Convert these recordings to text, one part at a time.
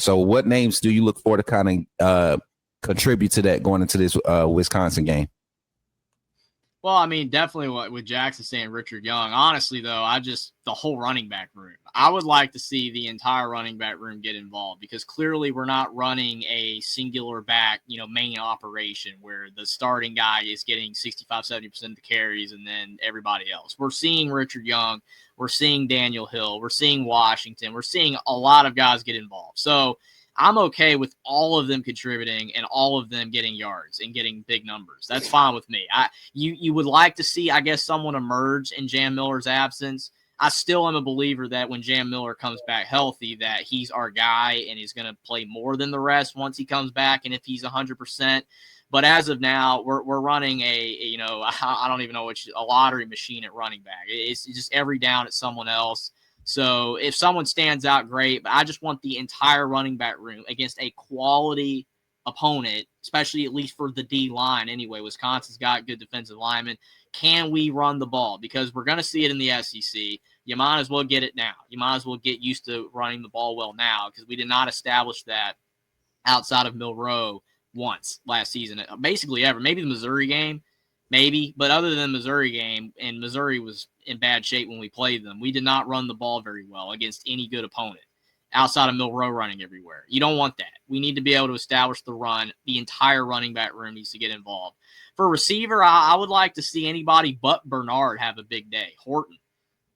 So what names do you look for to kind of contribute to that going into this Wisconsin game? Well, I mean, definitely what with Jackson saying Richard Young. Honestly, though, the whole running back room. I would like to see the entire running back room get involved because clearly we're not running a singular back, main operation where the starting guy is getting 65, 70% of the carries and then everybody else. We're seeing Richard Young. We're seeing Daniel Hill. We're seeing Washington. We're seeing a lot of guys get involved. So I'm okay with all of them contributing and all of them getting yards and getting big numbers. That's fine with me. You would like to see, I guess, someone emerge in Jam Miller's absence. I still am a believer that when Jam Miller comes back healthy, that he's our guy and he's going to play more than the rest once he comes back and if he's 100%. But as of now, we're running I don't even know a lottery machine at running back. It's just every down at someone else. So if someone stands out, great. But I just want the entire running back room against a quality opponent, especially at least for the D line anyway. Wisconsin's got good defensive linemen. Can we run the ball? Because we're going to see it in the SEC. You might as well get it now. You might as well get used to running the ball well now because we did not establish that outside of Milroe once last season, basically ever. Maybe the Missouri game. Maybe, but other than the Missouri game, and Missouri was in bad shape when we played them, we did not run the ball very well against any good opponent outside of Milroe running everywhere. You don't want that. We need to be able to establish the run. The entire running back room needs to get involved. For receiver, I would like to see anybody but Bernard have a big day. Horton,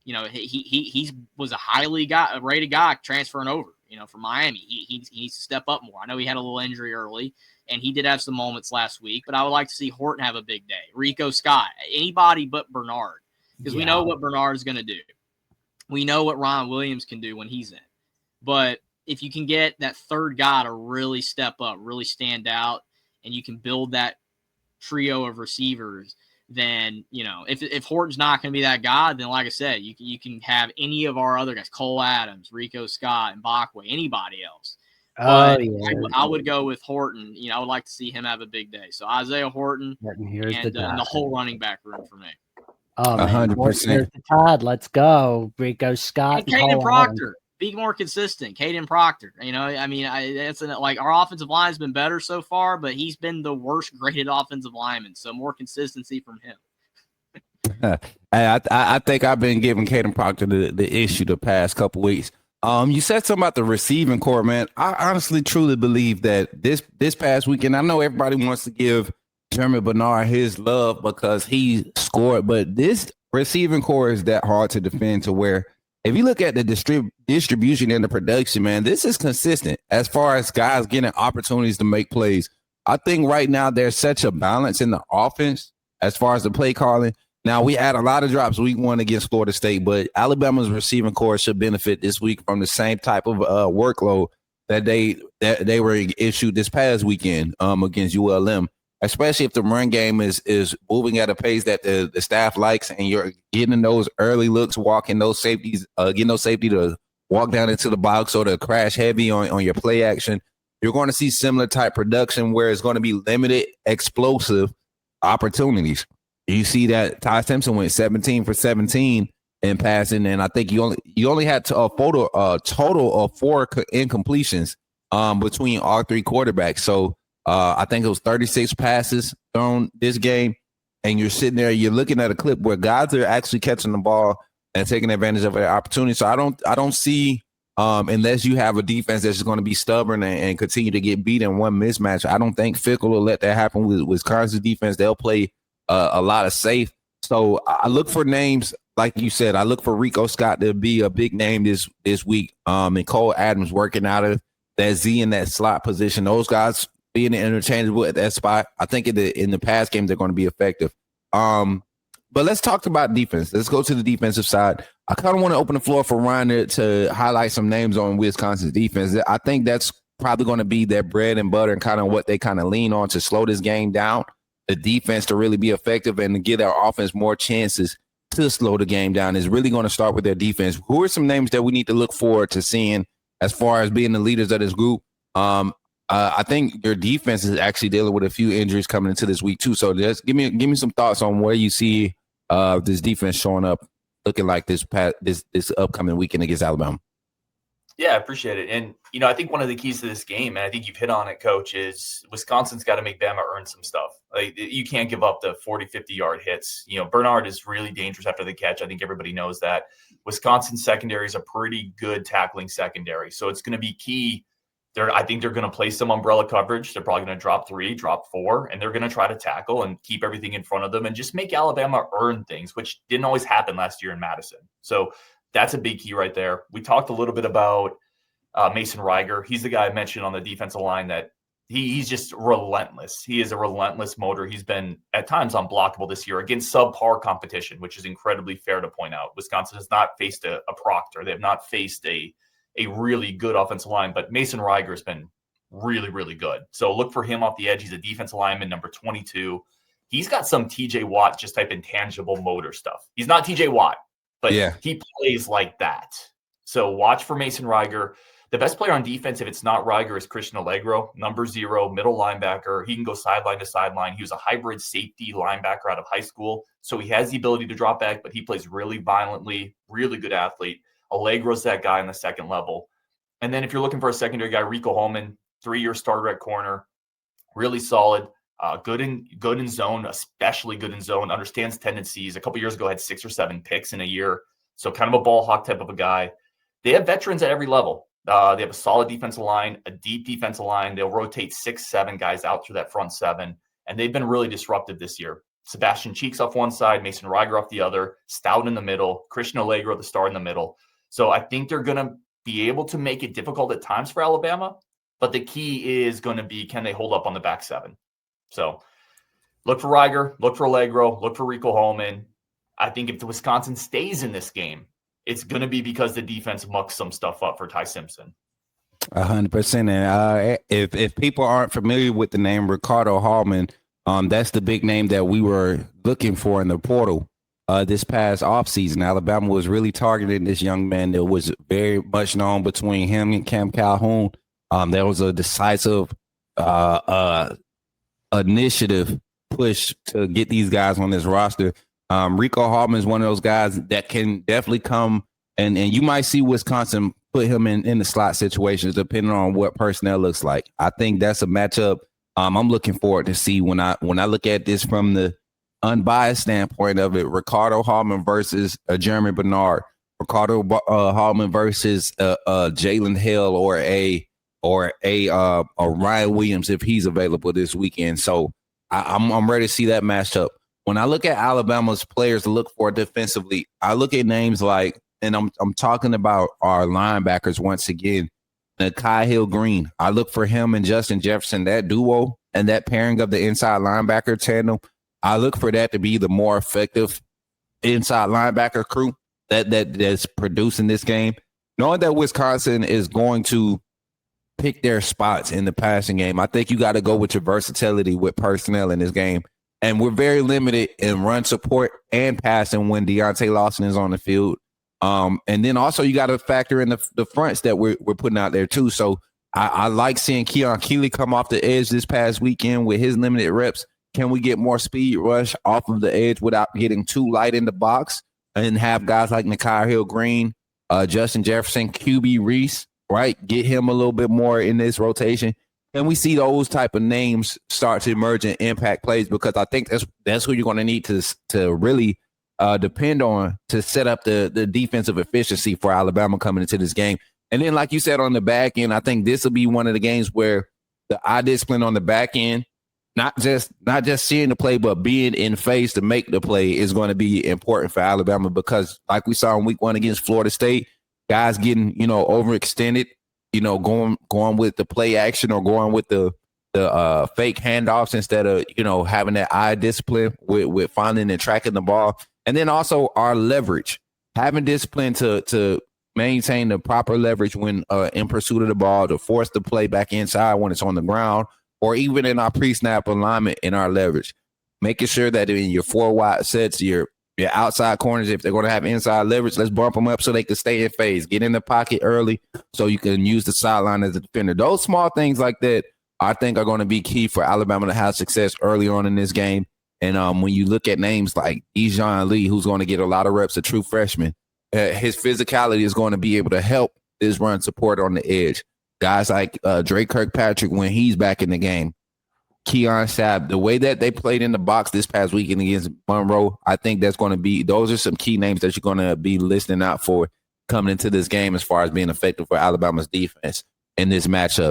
he was a highly rated guy transferring over, from Miami. He needs to step up more. I know he had a little injury early. And he did have some moments last week, but I would like to see Horton have a big day. Rico Scott, anybody but Bernard, because we know what Bernard's going to do. We know what Ryan Williams can do when he's in. But if you can get that third guy to really step up, really stand out, and you can build that trio of receivers, then, if Horton's not going to be that guy, then like I said, you can have any of our other guys, Cole Adams, Rico Scott, and Mbakwe, anybody else. But I would go with Horton. I would like to see him have a big day. So Isaiah Horton and the whole running back room for me. 100%. Here's the Todd. Let's go. Rico Scott. And Caden Proctor. Be more consistent. Caden Proctor. It's like our offensive line has been better so far, but he's been the worst graded offensive lineman. So more consistency from him. I think I've been giving Caden Proctor the issue the past couple weeks. You said something about the receiving core, man. I honestly, truly believe that this past weekend, I know everybody wants to give Jeremy Bernard his love because he scored, but this receiving core is that hard to defend to where if you look at the distribution and the production, man, this is consistent as far as guys getting opportunities to make plays. I think right now there's such a balance in the offense as far as the play calling. Now, we had a lot of drops week 1 against Florida State, but Alabama's receiving core should benefit this week from the same type of workload that they were issued this past weekend against ULM, especially if the run game is moving at a pace that the staff likes and you're getting those early looks, walking those safeties, getting those safety to walk down into the box or to crash heavy on your play action. You're going to see similar type production where it's going to be limited explosive opportunities. You see that Ty Simpson went 17 for 17 in passing, and I think you only had a total of 4 incompletions between all 3 quarterbacks. So I think it was 36 passes thrown this game, and you're sitting there, you're looking at a clip where guys are actually catching the ball and taking advantage of their opportunity. So I don't see unless you have a defense that's going to be stubborn and continue to get beat in one mismatch. I don't think Fickle will let that happen with Wisconsin's defense. They'll play a lot of safe. So I look for names, like you said, I look for Rico Scott to be a big name this week. And Cole Adams working out of that Z in that slot position. Those guys being interchangeable at that spot. I think in the past games, they're going to be effective. But let's talk about defense. Let's go to the defensive side. I kind of want to open the floor for Ryan to highlight some names on Wisconsin's defense. I think that's probably going to be their bread and butter and kind of what they kind of lean on to slow this game down. The defense to really be effective and to give our offense more chances to slow the game down is really going to start with their defense. Who are some names that we need to look forward to seeing as far as being the leaders of this group? I think your defense is actually dealing with a few injuries coming into this week too. So just give me some thoughts on where you see this defense showing up, looking like this upcoming weekend against Alabama. Yeah, I appreciate it. And, I think one of the keys to this game, and I think you've hit on it, Coach, is Wisconsin's got to make Bama earn some stuff. Like, you can't give up the 40, 50-yard hits. Bernard is really dangerous after the catch. I think everybody knows that. Wisconsin's secondary is a pretty good tackling secondary. So it's going to be key. I think they're going to play some umbrella coverage. They're probably going to drop 3, drop 4, and they're going to try to tackle and keep everything in front of them and just make Alabama earn things, which didn't always happen last year in Madison. So that's a big key right there. We talked a little bit about Mason Reiger. He's the guy I mentioned on the defensive line that he's just relentless. He is a relentless motor. He's been at times unblockable this year against subpar competition, which is incredibly fair to point out. Wisconsin has not faced a Proctor. They have not faced a really good offensive line, but Mason Reiger has been really, really good. So look for him off the edge. He's a defensive lineman, number 22. He's got some TJ Watt just type intangible motor stuff. He's not TJ Watt, but he plays like that. So watch for Mason Reiger. The best player on defense, if it's not Reiger, is Christian Allegro, number 0, middle linebacker. He can go sideline to sideline. He was a hybrid safety linebacker out of high school. So he has the ability to drop back, but he plays really violently, really good athlete. Allegro's that guy on the second level. And then if you're looking for a secondary guy, Rico Holman, 3-year starter at corner, really solid, good in zone, especially good in zone, understands tendencies. A couple years ago had 6 or 7 picks in a year. So kind of a ball hawk type of a guy. They have veterans at every level. They have a solid defensive line, a deep defensive line. They'll rotate 6, 7 guys out through that front 7. And they've been really disruptive this year. Sebastian Cheeks off one side, Mason Reiger off the other, Stout in the middle, Christian Allegro, the star in the middle. So I think they're going to be able to make it difficult at times for Alabama, but the key is going to be, can they hold up on the back 7? So look for Reiger, look for Allegro, look for Rico Holman. I think if the Wisconsin stays in this game, it's going to be because the defense mucks some stuff up for Ty Simpson. 100%. And if people aren't familiar with the name Ricardo Hallman, that's the big name that we were looking for in the portal. This past offseason, Alabama was really targeting this young man that was very much known between him and Cam Calhoun. There was a decisive initiative push to get these guys on this roster. Rico Hallman is one of those guys that can definitely come, and you might see Wisconsin put him in the slot situations depending on what personnel looks like. I think that's a matchup I'm looking forward to see when I look at this from the unbiased standpoint of it. Ricardo Hallman versus Jeremy Bernard, Ricardo Hallman versus Jalen Hill or a Ryan Williams if he's available this weekend. So I'm ready to see that matchup. When I look at Alabama's players to look for defensively, I look at names like, and I'm talking about our linebackers once again, Nakai Hill-Green. I look for him and Justin Jefferson, that duo and that pairing of the inside linebacker tandem. I look for that to be the more effective inside linebacker crew that's producing this game. Knowing that Wisconsin is going to pick their spots in the passing game, I think you got to go with your versatility with personnel in this game. And we're very limited in run support and passing when Deontay Lawson is on the field. And then also you got to factor in the fronts that we're putting out there too. So I like seeing Keon Keeley come off the edge this past weekend with his limited reps. Can we get more speed rush off of the edge without getting too light in the box and have guys like Nakai Hill-Green, Justin Jefferson, QB Reese, right? Get him a little bit more in this rotation. And we see those type of names start to emerge and impact plays, because I think that's who you're going to need to really depend on to set up the defensive efficiency for Alabama coming into this game. And then, like you said, on the back end, I think this will be one of the games where the eye discipline on the back end, not just seeing the play, but being in phase to make the play is going to be important for Alabama, because like we saw in week 1 against Florida State, guys getting, overextended, going with the play action or going with the fake handoffs instead of, having that eye discipline with finding and tracking the ball. And then also our leverage, having discipline to maintain the proper leverage when in pursuit of the ball, to force the play back inside when it's on the ground, or even in our pre-snap alignment in our leverage, making sure that in your 4 wide sets, your outside corners, if they're going to have inside leverage, let's bump them up so they can stay in phase, get in the pocket early so you can use the sideline as a defender. Those small things like that, I think, are going to be key for Alabama to have success early on in this game. And when you look at names like Ejon Lee, who's going to get a lot of reps, a true freshman, his physicality is going to be able to help this run support on the edge. Guys like Drake Kirkpatrick when he's back in the game. Keon Sapp, the way that they played in the box this past weekend against Monroe, I think that's going to be, those are some key names that you're going to be listening out for coming into this game as far as being effective for Alabama's defense in this matchup.